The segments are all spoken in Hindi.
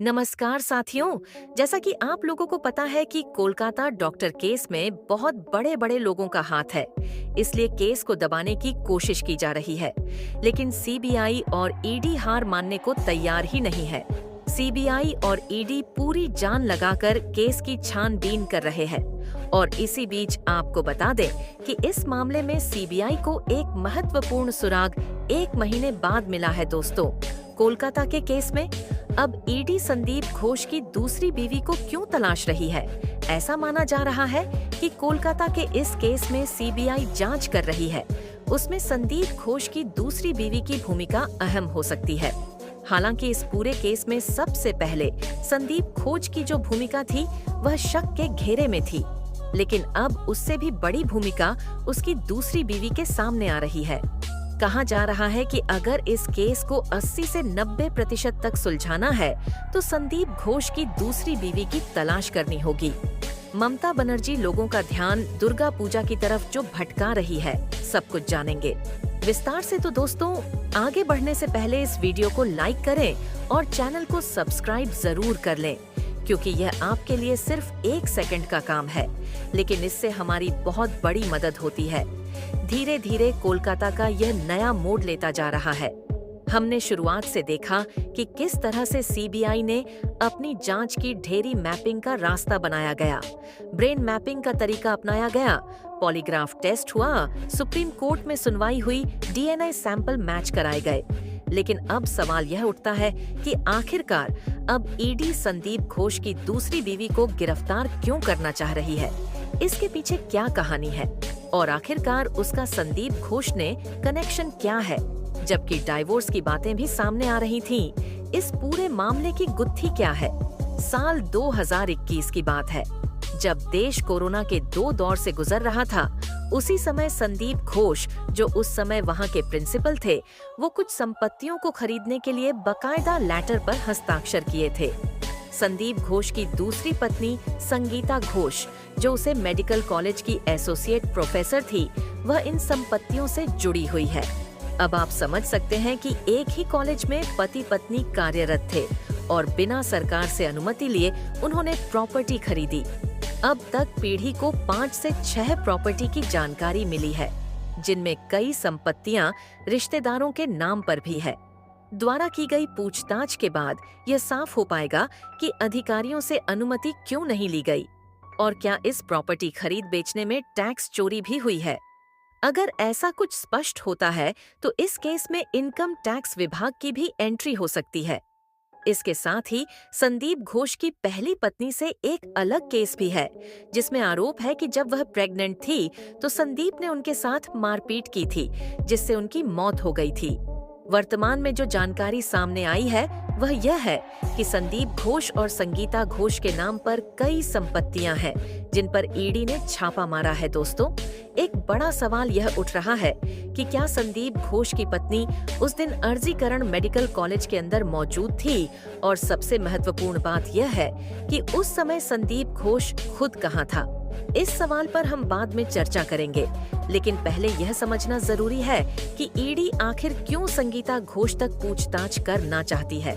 नमस्कार साथियों। जैसा कि आप लोगों को पता है कि कोलकाता डॉक्टर केस में बहुत बड़े बड़े लोगों का हाथ है, इसलिए केस को दबाने की कोशिश की जा रही है। लेकिन सीबीआई और ईडी हार मानने को तैयार ही नहीं है। सीबीआई और ईडी पूरी जान लगाकर केस की छानबीन कर रहे हैं। और इसी बीच आपको बता दें कि इस मामले में सीबीआई को एक महत्वपूर्ण सुराग 1 महीने बाद मिला है दोस्तों। कोलकाता के केस में अब ईडी संदीप घोष की दूसरी बीवी को क्यों तलाश रही है? ऐसा माना जा रहा है कि कोलकाता के इस केस में सीबीआई जांच कर रही है, उसमें संदीप घोष की दूसरी बीवी की भूमिका अहम हो सकती है। हालांकि इस पूरे केस में सबसे पहले संदीप घोष की जो भूमिका थी वह शक के घेरे में थी, लेकिन अब उससे भी बड़ी भूमिका उसकी दूसरी बीवी के सामने आ रही है। कहा जा रहा है कि अगर इस केस को 80 से 90% तक सुलझाना है तो संदीप घोष की दूसरी बीवी की तलाश करनी होगी। ममता बनर्जी लोगों का ध्यान दुर्गा पूजा की तरफ जो भटका रही है, सब कुछ जानेंगे विस्तार से। तो दोस्तों, आगे बढ़ने से पहले इस वीडियो को लाइक करें और चैनल को सब्सक्राइब जरूर कर लें, क्योंकि यह आपके लिए सिर्फ 1 सेकंड का काम है, लेकिन इससे हमारी बहुत बड़ी मदद होती है। धीरे धीरे कोलकाता का यह नया मोड़ लेता जा रहा है। हमने शुरुआत से देखा कि किस तरह से सीबीआई ने अपनी जांच की ढेरी मैपिंग का रास्ता बनाया गया, ब्रेन मैपिंग का तरीका अपनाया गया, पॉलीग्राफ टेस्ट हुआ, सुप्रीम कोर्ट में सुनवाई हुई, डीएनए सैंपल मैच कराए गए। लेकिन अब सवाल यह उठता है कि आखिरकार अब ईडी संदीप घोष की दूसरी बीवी को गिरफ्तार क्यों करना चाह रही है? इसके पीछे क्या कहानी है और आखिरकार उसका संदीप घोष ने कनेक्शन क्या है? जबकि डाइवोर्स की बातें भी सामने आ रही थीं, इस पूरे मामले की गुत्थी क्या है? साल 2021 की बात है, जब देश कोरोना के 2 दौर से गुजर रहा था। उसी समय संदीप घोष, जो उस समय वहां के प्रिंसिपल थे, वो कुछ संपत्तियों को खरीदने के लिए बकायदा लेटर पर हस्ताक्षर किए थे। संदीप घोष की दूसरी पत्नी संगीता घोष, जो उसे मेडिकल कॉलेज की एसोसिएट प्रोफेसर थी, वह इन संपत्तियों से जुड़ी हुई है। अब आप समझ सकते हैं कि एक ही कॉलेज में पति पत्नी कार्यरत थे और बिना सरकार से अनुमति लिए उन्होंने प्रॉपर्टी खरीदी। अब तक पीढ़ी को 5 से 6 प्रॉपर्टी की जानकारी मिली है, जिनमें कई संपत्तियां रिश्तेदारों के नाम पर भी है। द्वारा की गई पूछताछ के बाद यह साफ हो पाएगा कि अधिकारियों से अनुमति क्यों नहीं ली गई और क्या इस प्रॉपर्टी खरीद बेचने में टैक्स चोरी भी हुई है। अगर ऐसा कुछ स्पष्ट होता है तो इस केस में इनकम टैक्स विभाग की भी एंट्री हो सकती है। इसके साथ ही संदीप घोष की पहली पत्नी से एक अलग केस भी है, जिसमें आरोप है कि जब वह प्रेग्नेंट थी तो संदीप ने उनके साथ मारपीट की थी, जिससे उनकी मौत हो गई थी। वर्तमान में जो जानकारी सामने आई है वह यह है कि संदीप घोष और संगीता घोष के नाम पर कई संपत्तियां हैं, जिन पर ईडी ने छापा मारा है। दोस्तों, एक बड़ा सवाल यह उठ रहा है कि क्या संदीप घोष की पत्नी उस दिन अर्जीकरण मेडिकल कॉलेज के अंदर मौजूद थी, और सबसे महत्वपूर्ण बात यह है कि उस समय संदीप घोष खुद कहाँ था। इस सवाल पर हम बाद में चर्चा करेंगे, लेकिन पहले यह समझना जरूरी है कि ईडी आखिर क्यों संगीता घोष तक पूछताछ करना चाहती है।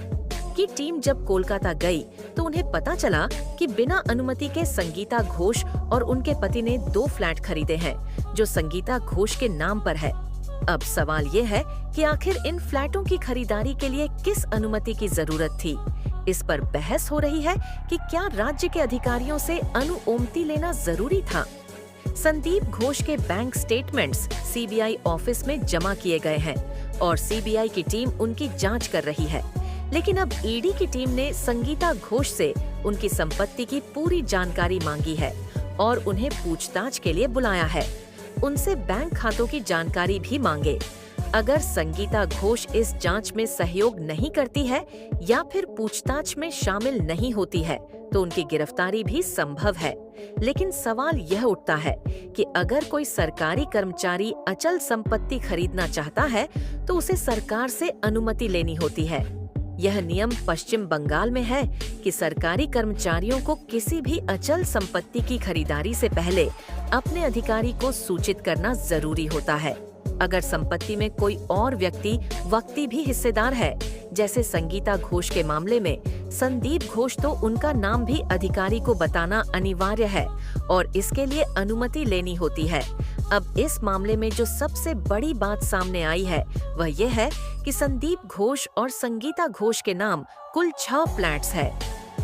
की टीम जब कोलकाता गई तो उन्हें पता चला कि बिना अनुमति के संगीता घोष और उनके पति ने 2 फ्लैट खरीदे हैं, जो संगीता घोष के नाम पर है। अब सवाल ये है कि आखिर इन फ्लैटों की खरीदारी के लिए किस अनुमति की जरूरत थी। इस पर बहस हो रही है कि क्या राज्य के अधिकारियों से अनुमति लेना जरूरी था। संदीप घोष के बैंक स्टेटमेंट्स सीबीआई ऑफिस में जमा किए गए हैं और सीबीआई की टीम उनकी जांच कर रही है। लेकिन अब ईडी की टीम ने संगीता घोष से उनकी संपत्ति की पूरी जानकारी मांगी है और उन्हें पूछताछ के लिए बुलाया है। उनसे बैंक खातों की जानकारी भी मांगे। अगर संगीता घोष इस जांच में सहयोग नहीं करती है या फिर पूछताछ में शामिल नहीं होती है तो उनकी गिरफ्तारी भी संभव है। लेकिन सवाल यह उठता है कि अगर कोई सरकारी कर्मचारी अचल संपत्ति खरीदना चाहता है तो उसे सरकार से अनुमति लेनी होती है। यह नियम पश्चिम बंगाल में है कि सरकारी कर्मचारियों को किसी भी अचल संपत्ति की खरीदारी से पहले अपने अधिकारी को सूचित करना जरूरी होता है। अगर संपत्ति में कोई और व्यक्ति भी हिस्सेदार है, जैसे संगीता घोष के मामले में संदीप घोष, तो उनका नाम भी अधिकारी को बताना अनिवार्य है और इसके लिए अनुमति लेनी होती है। अब इस मामले में जो सबसे बड़ी बात सामने आई है वह यह है कि संदीप घोष और संगीता घोष के नाम कुल 6 फ्लैट्स है।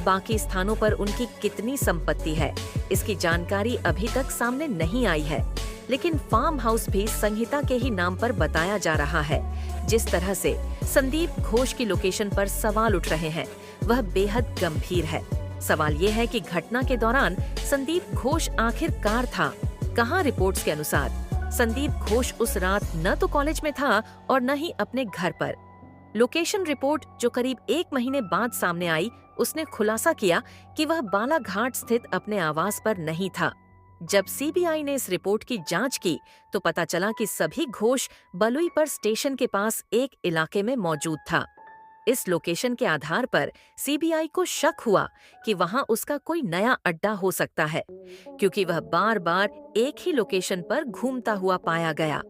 बाकी स्थानों पर उनकी कितनी संपत्ति है, इसकी जानकारी अभी तक सामने नहीं आई है, लेकिन फार्म हाउस भी संगीता के ही नाम पर बताया जा रहा है। जिस तरह से संदीप घोष की लोकेशन पर सवाल उठ रहे हैं वह बेहद गंभीर है। सवाल ये है कि घटना के दौरान संदीप घोष आखिरकार था कहां। रिपोर्ट्स के अनुसार संदीप घोष उस रात न तो कॉलेज में था और न ही अपने घर पर। लोकेशन रिपोर्ट जो करीब 1 महीने बाद सामने आई, उसने खुलासा किया कि वह बालाघाट स्थित अपने आवास पर नहीं था। जब सीबीआई ने इस रिपोर्ट की जांच की तो पता चला कि सभी घोष बलुई पर स्टेशन के पास एक इलाके में मौजूद था। इस लोकेशन के आधार पर सीबीआई को शक हुआ कि वहां उसका कोई नया अड्डा हो सकता है, क्योंकि वह बार बार एक ही लोकेशन पर घूमता हुआ पाया गया।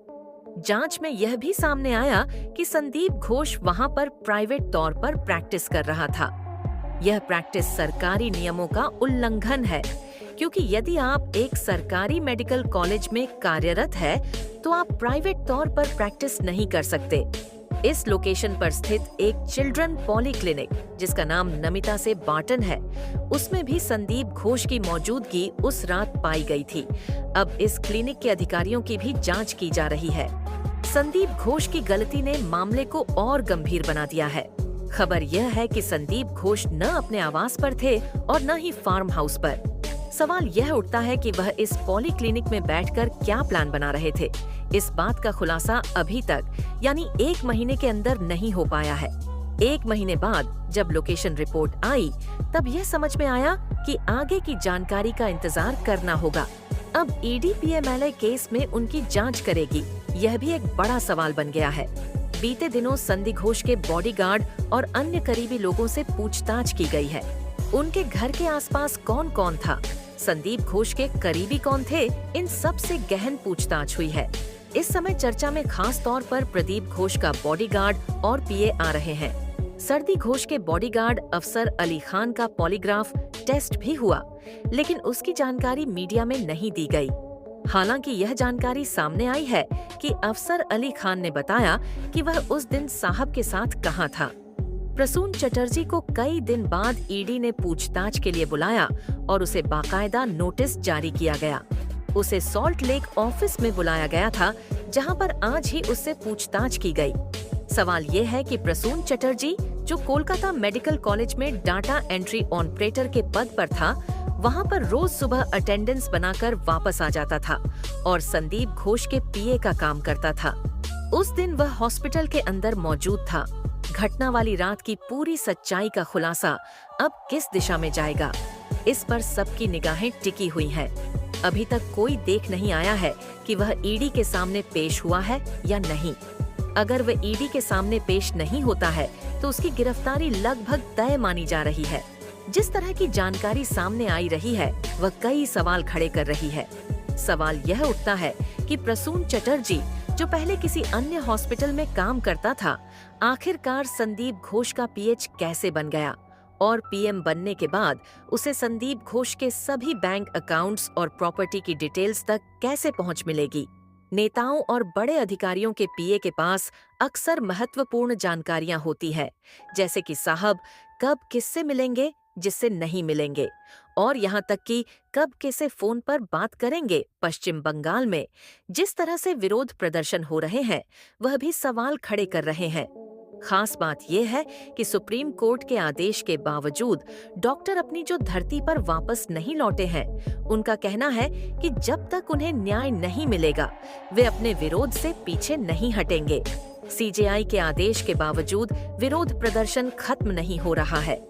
जांच में यह भी सामने आया कि संदीप घोष वहां पर प्राइवेट तौर पर प्रैक्टिस कर रहा था। यह प्रैक्टिस सरकारी नियमों का उल्लंघन है, क्योंकि यदि आप एक सरकारी मेडिकल कॉलेज में कार्यरत है तो आप प्राइवेट तौर पर प्रैक्टिस नहीं कर सकते। इस लोकेशन पर स्थित एक चिल्ड्रन पॉलीक्लिनिक, जिसका नाम नमिता से बार्टन है, उसमें भी संदीप घोष की मौजूदगी उस रात पाई गई थी। अब इस क्लिनिक के अधिकारियों की भी जांच की जा रही है। संदीप घोष की गलती ने मामले को और गंभीर बना दिया है। खबर यह है कि संदीप घोष न अपने आवास पर थे और न ही फार्म हाउस पर। सवाल यह उठता है कि वह इस पॉलीक्लिनिक में बैठकर क्या प्लान बना रहे थे। इस बात का खुलासा अभी तक यानी 1 महीने के अंदर नहीं हो पाया है। 1 महीने बाद जब लोकेशन रिपोर्ट आई तब यह समझ में आया कि आगे की जानकारी का इंतजार करना होगा। अब ईडी पीएमएलए केस में उनकी जांच करेगी, यह भी एक बड़ा सवाल बन गया है। बीते दिनों संदीप घोष के बॉडीगार्ड और अन्य करीबी लोगों से पूछताछ की गई है। उनके घर के आसपास कौन कौन था, संदीप घोष के करीबी कौन थे, इन सब से गहन पूछताछ हुई है। इस समय चर्चा में खास तौर पर प्रदीप घोष का बॉडीगार्ड और पीए आ रहे हैं। सर्दी घोष के बॉडीगार्ड अफसर अली खान का पॉलीग्राफ टेस्ट भी हुआ, लेकिन उसकी जानकारी मीडिया में नहीं दी गई। हालांकि यह जानकारी सामने आई है कि अफसर अली खान ने बताया कि वह उस दिन साहब के साथ कहां था। प्रसून चटर्जी को कई दिन बाद ईडी ने पूछताछ के लिए बुलाया और उसे बाकायदा नोटिस जारी किया गया। उसे सॉल्ट लेक ऑफिस में बुलाया गया था, जहां पर आज ही उससे पूछताछ की गई। सवाल ये है कि प्रसून चटर्जी, जो कोलकाता मेडिकल कॉलेज में डाटा एंट्री ऑपरेटर के पद पर था, वहां पर रोज सुबह अटेंडेंस बनाकर वापस आ जाता था और संदीप घोष के पीए का काम करता था। उस दिन वह हॉस्पिटल के अंदर मौजूद था। घटना वाली रात की पूरी सच्चाई का खुलासा अब किस दिशा में जाएगा, इस पर सबकी निगाहें टिकी हुई हैं। अभी तक कोई देख नहीं आया है कि वह ईडी के सामने पेश हुआ है या नहीं। अगर वह ईडी के सामने पेश नहीं होता है तो उसकी गिरफ्तारी लगभग तय मानी जा रही है। जिस तरह की जानकारी सामने आई रही है वह कई सवाल खड़े कर रही है। सवाल यह उठता है कि प्रसून चटर्जी, जो पहले किसी अन्य हॉस्पिटल में काम करता था, आखिरकार संदीप घोष का पीएच कैसे बन गया और पीएम बनने के बाद उसे संदीप घोष के सभी बैंक अकाउंट्स और प्रॉपर्टी की डिटेल्स तक कैसे पहुंच मिलेगी। नेताओं और बड़े अधिकारियों के पीए के पास अक्सर महत्वपूर्ण जानकारियां होती है, जैसे कि साहब कब किससे मिलेंगे, जिससे नहीं मिलेंगे, और यहाँ तक कि कब किसे फोन पर बात करेंगे। पश्चिम बंगाल में जिस तरह से विरोध प्रदर्शन हो रहे हैं वह भी सवाल खड़े कर रहे हैं। खास बात यह है कि सुप्रीम कोर्ट के आदेश के बावजूद डॉक्टर अपनी जो धरती पर वापस नहीं लौटे हैं, उनका कहना है कि जब तक उन्हें न्याय नहीं मिलेगा वे अपने विरोध से पीछे नहीं हटेंगे। सीजेआई के आदेश के बावजूद विरोध प्रदर्शन खत्म नहीं हो रहा है।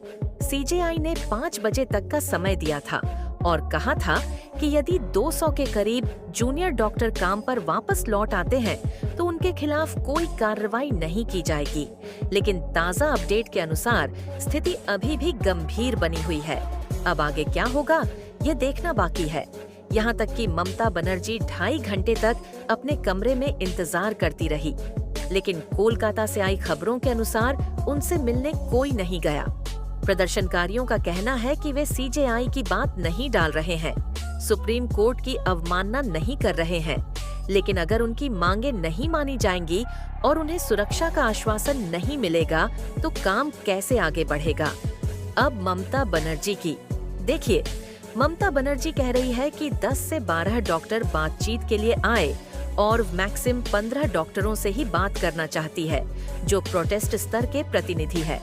सीजेआई ने 5 बजे तक का समय दिया था और कहा था कि यदि 200 के करीब जूनियर डॉक्टर काम पर वापस लौट आते हैं तो उनके खिलाफ कोई कार्रवाई नहीं की जाएगी। लेकिन ताज़ा अपडेट के अनुसार स्थिति अभी भी गंभीर बनी हुई है। अब आगे क्या होगा ये देखना बाकी है। यहाँ तक कि ममता बनर्जी 2.5 घंटे तक अपने कमरे में इंतजार करती रही, लेकिन कोलकाता से आई खबरों के अनुसार उनसे मिलने कोई नहीं गया। प्रदर्शनकारियों का कहना है कि वे सीजेआई की बात नहीं डाल रहे हैं, सुप्रीम कोर्ट की अवमानना नहीं कर रहे हैं, लेकिन अगर उनकी मांगे नहीं मानी जाएंगी और उन्हें सुरक्षा का आश्वासन नहीं मिलेगा तो काम कैसे आगे बढ़ेगा। अब ममता बनर्जी की देखिए, ममता बनर्जी कह रही है कि 10 से 12 डॉक्टर बातचीत के लिए आए और मैक्सिम 15 डॉक्टरों से ही बात करना चाहती है, जो प्रोटेस्ट स्तर के प्रतिनिधि है।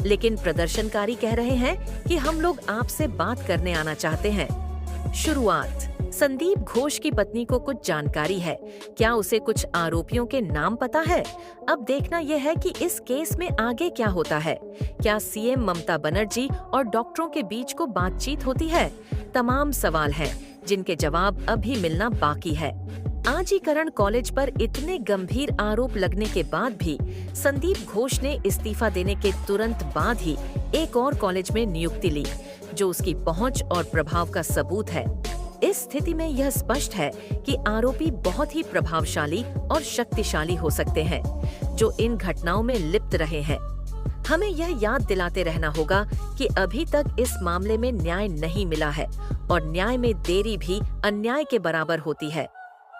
लेकिन प्रदर्शनकारी कह रहे हैं कि हम लोग आपसे बात करने आना चाहते हैं। शुरुआत, संदीप घोष की पत्नी को कुछ जानकारी है, क्या उसे कुछ आरोपियों के नाम पता है? अब देखना यह है कि इस केस में आगे क्या होता है। क्या सीएम ममता बनर्जी और डॉक्टरों के बीच को बातचीत होती है? तमाम सवाल हैं जिनके जवाब अभी मिलना बाकी है। आजीकरण कॉलेज पर इतने गंभीर आरोप लगने के बाद भी संदीप घोष ने इस्तीफा देने के तुरंत बाद ही एक और कॉलेज में नियुक्ति ली, जो उसकी पहुंच और प्रभाव का सबूत है। इस स्थिति में यह स्पष्ट है कि आरोपी बहुत ही प्रभावशाली और शक्तिशाली हो सकते हैं, जो इन घटनाओं में लिप्त रहे हैं। हमें यह याद दिलाते रहना होगा कि अभी तक इस मामले में न्याय नहीं मिला है और न्याय में देरी भी अन्याय के बराबर होती है।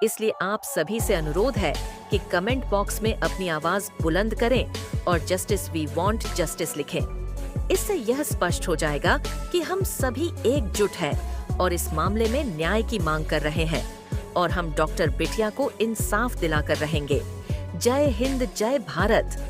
इसलिए आप सभी से अनुरोध है कि कमेंट बॉक्स में अपनी आवाज बुलंद करें और जस्टिस वी वांट जस्टिस लिखें। इससे यह स्पष्ट हो जाएगा कि हम सभी एकजुट हैं और इस मामले में न्याय की मांग कर रहे हैं और हम डॉक्टर बिटिया को इंसाफ दिलाकर रहेंगे। जय हिंद, जय भारत।